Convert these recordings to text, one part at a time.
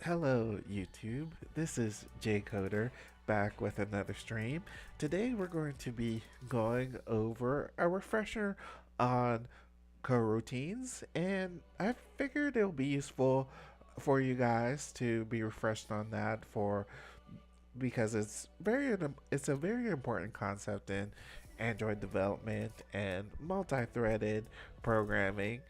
Hello YouTube, this is Jay Coder back with another stream. Today we're going to be going over a refresher on coroutines, and I figured it'll be useful for you guys to be refreshed on that for because it's a very important concept in Android development and multi-threaded programming.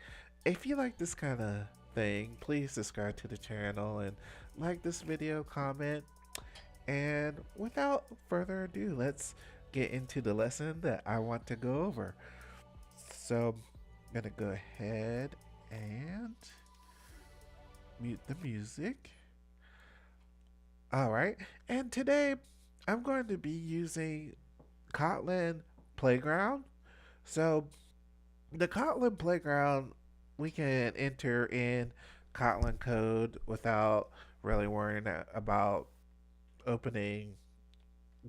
If you like this kind of thing, please subscribe to the channel and like this video, comment, and without further ado, let's get into the lesson that I want to go over. So I'm gonna go ahead and mute the music. Alright, and today I'm going to be using Kotlin Playground. So the Kotlin Playground, we can enter in Kotlin code without really worrying about opening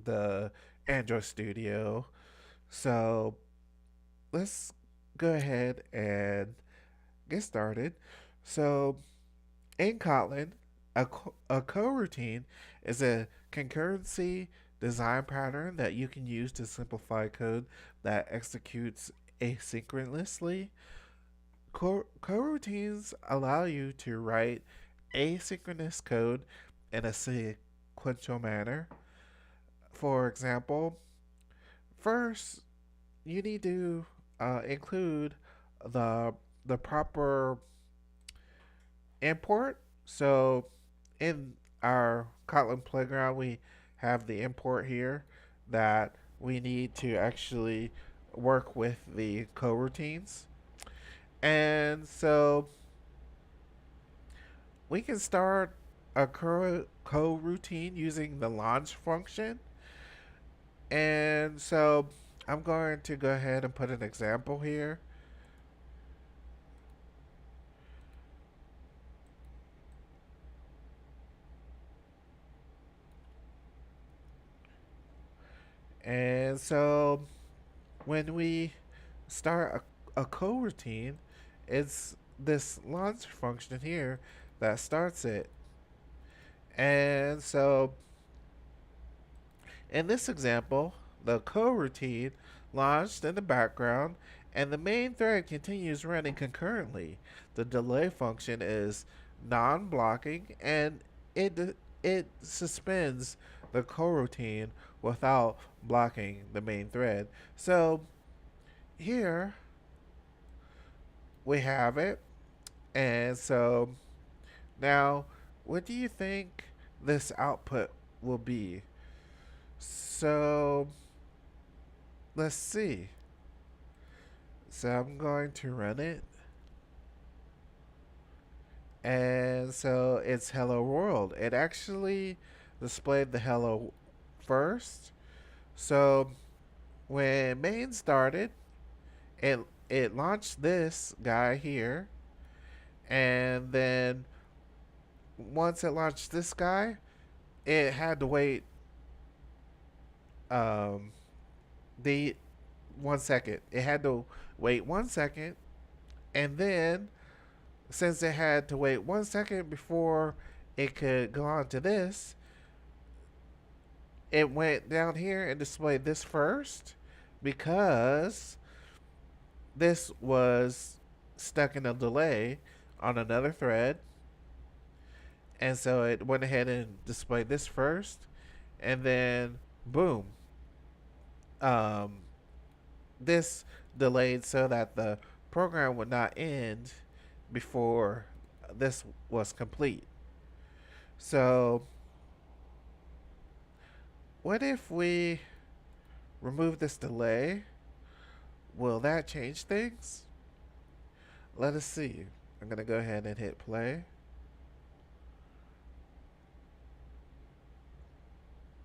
the Android Studio. So let's go ahead and get started. So in Kotlin, a coroutine is a concurrency design pattern that you can use to simplify code that executes asynchronously. Coroutines allow you to write asynchronous code in a sequential manner. For example, first you need to include the the proper import. So in our Kotlin playground, we have the import here that we need to actually work with the coroutines. And so we can start a coroutine using the launch function. And so I'm going to go ahead and put an example here. And so when we start a coroutine, it's this launch function here that starts it. And so in this example, the coroutine launched in the background and the main thread continues running concurrently. The delay function is non-blocking and it suspends the coroutine without blocking the main thread. So here we have it. And so now, what do you think this output will be? So let's see. So I'm going to run it. And so it's hello world. It actually displayed the hello first. So when main started, it launched this guy here. And then once it launched this guy, it had to wait um, the 1 second. It had to wait 1 second, and then since it had to wait 1 second before it could go on to this, it went down here and displayed this first because this was stuck in a delay on another thread. And so it went ahead and displayed this first, and then boom, um, this delayed so that the program would not end before this was complete. So what if we remove this delay? Will that change things? Let us see. I'm going to go ahead and hit play.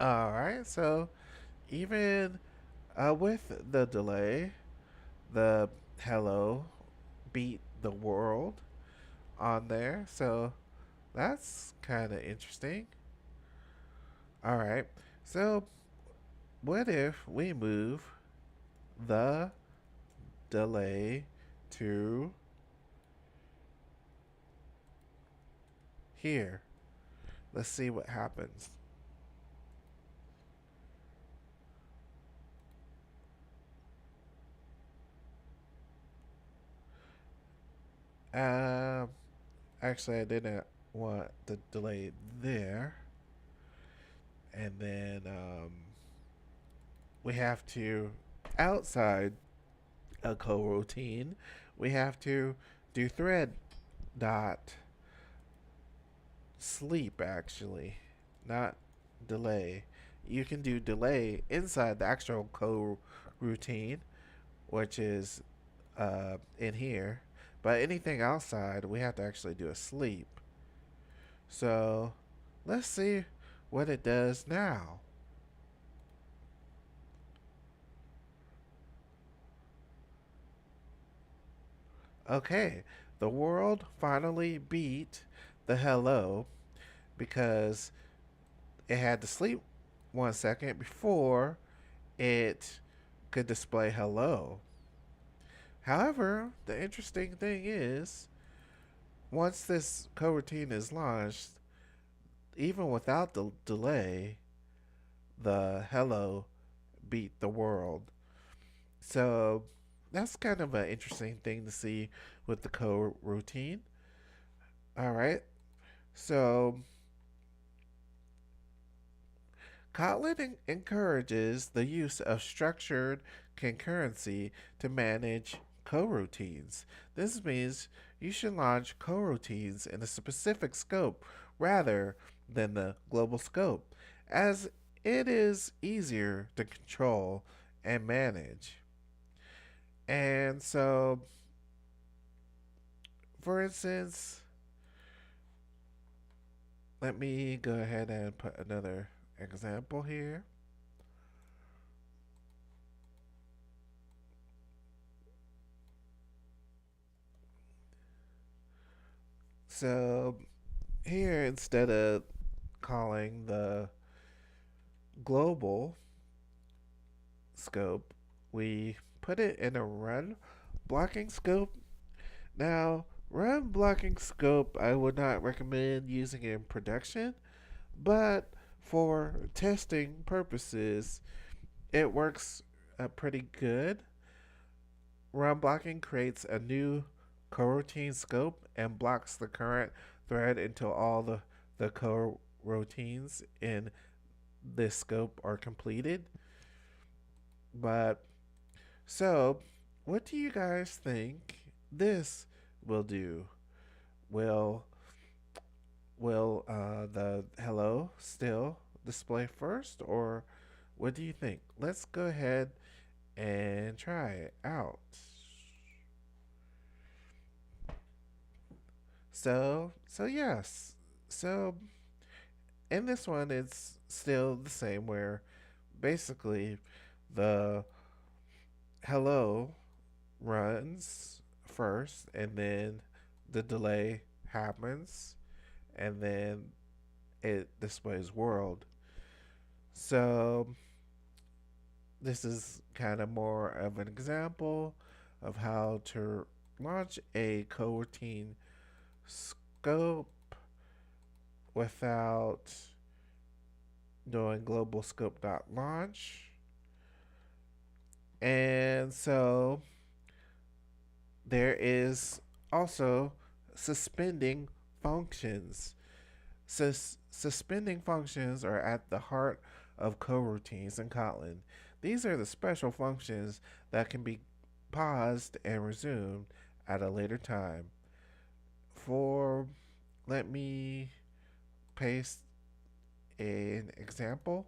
Alright, so even with the delay, the hello beat the world on there. So that's kind of interesting. Alright, so what if we move the delay to here? Let's see what happens. Um, Actually, I didn't want the delay there. And then we have to, outside a coroutine, we have to do thread dot sleep, actually, not delay. You can do delay inside the actual coroutine, which is in here. But anything outside, we have to actually do a sleep. So let's see what it does now. Okay, the world finally beat the hello because it had to sleep 1 second before it could display hello. However, the interesting thing is, once this coroutine is launched, even without the delay, the hello beat the world. So that's kind of an interesting thing to see with the coroutine. All right. So Kotlin encourages the use of structured concurrency to manage coroutines. This means you should launch coroutines in a specific scope rather than the global scope, as it is easier to control and manage. And so, for instance, let me go ahead and put another example here. So, here, instead of calling the global scope, we put it in a run blocking scope. Now, run blocking scope, I would not recommend using in production, but for testing purposes, it works pretty good. Run blocking creates a new coroutine scope and blocks the current thread until all the coroutines in this scope are completed. But so, what do you guys think this will do? Will the hello still display first, or what do you think? Let's go ahead and try it out. So yes. So in this one, it's still the same where basically the hello runs first, and then the delay happens, and then it displays world. So this is kind of more of an example of how to launch a coroutine scope without doing global scope dot launch. And so there is also suspending functions. Suspending functions are at the heart of coroutines in Kotlin. These are the special functions that can be paused and resumed at a later time. For let me paste an example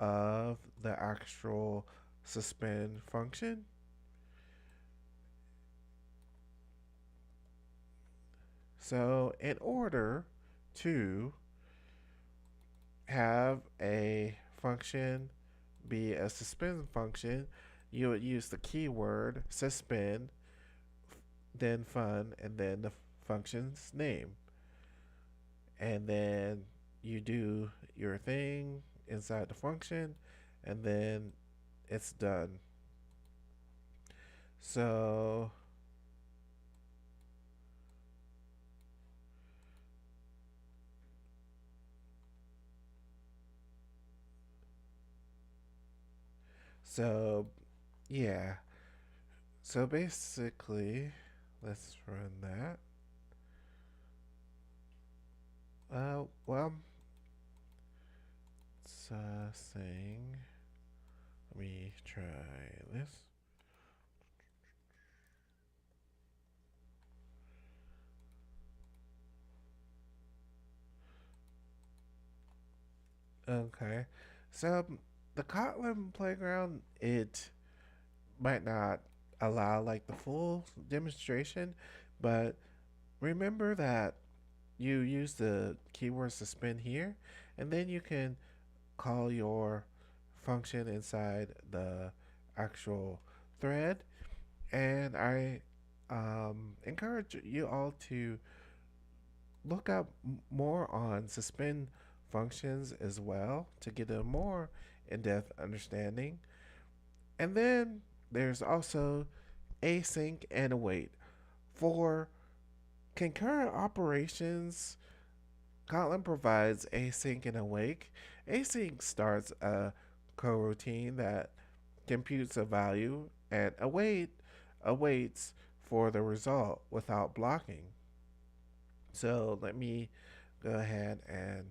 of the actual suspend function. So, in order to have a function be a suspend function, you would use the keyword suspend, then fun, and then the function's name. And then you do your thing inside the function, and then it's done. So So, yeah. So basically, let's run that. Well, it's saying, let me try this. Okay. So, the Kotlin playground, it might not allow like the full demonstration, but remember that you use the keyword suspend here, and then you can call your function inside the actual thread. And I encourage you all to look up more on suspend functions as well to get a more in-depth understanding. And then there's also async and await. For concurrent operations, Kotlin provides async and await. Async starts a coroutine that computes a value, and await awaits for the result without blocking. So let me go ahead and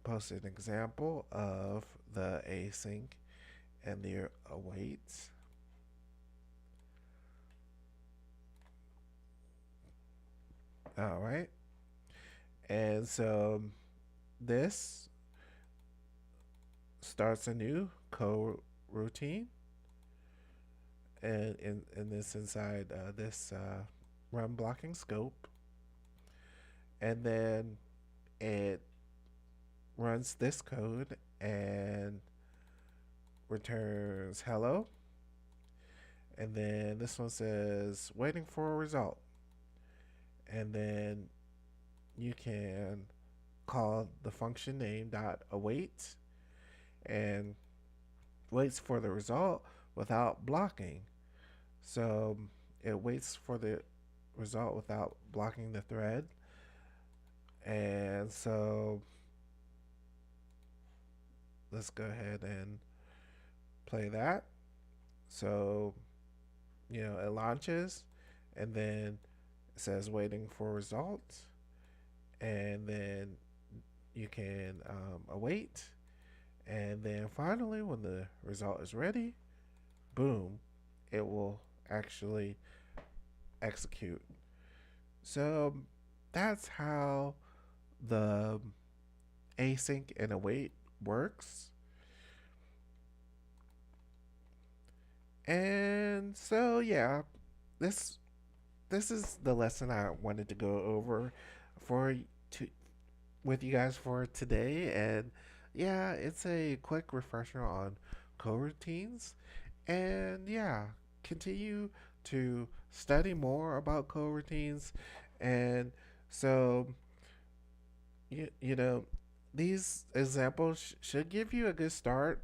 post an example of the async and the awaits. All right. And so this starts a new coroutine, and in this inside this run blocking scope, and then it runs this code and returns hello. And then this one says waiting for a result. And then you can call the function name dot await and waits for the result without blocking. So it waits for the result without blocking the thread. And so let's go ahead and play that. So, it launches, and then it says waiting for results. And then you can await. And then finally, when the result is ready, boom, it will actually execute. So that's how the async and await works. And so yeah, this this is the lesson I wanted to go over for to with you guys for today. And yeah, it's a quick refresher on coroutines. And yeah, continue to study more about coroutines. And so you know these examples should give you a good start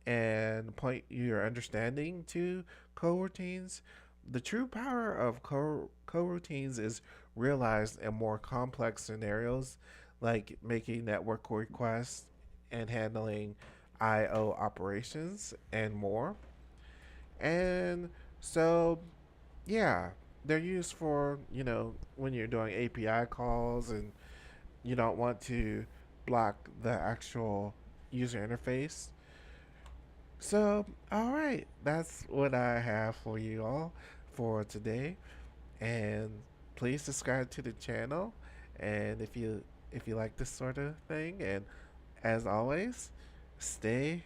and point your understanding to coroutines. The true power of coroutines is realized in more complex scenarios, like making network requests and handling I/O operations and more. And so, yeah, they're used for when you're doing API calls and you don't want to block the actual user interface. So, all right, that's what I have for you all for today. And please subscribe to the channel. And if you like this sort of thing, and as always, stay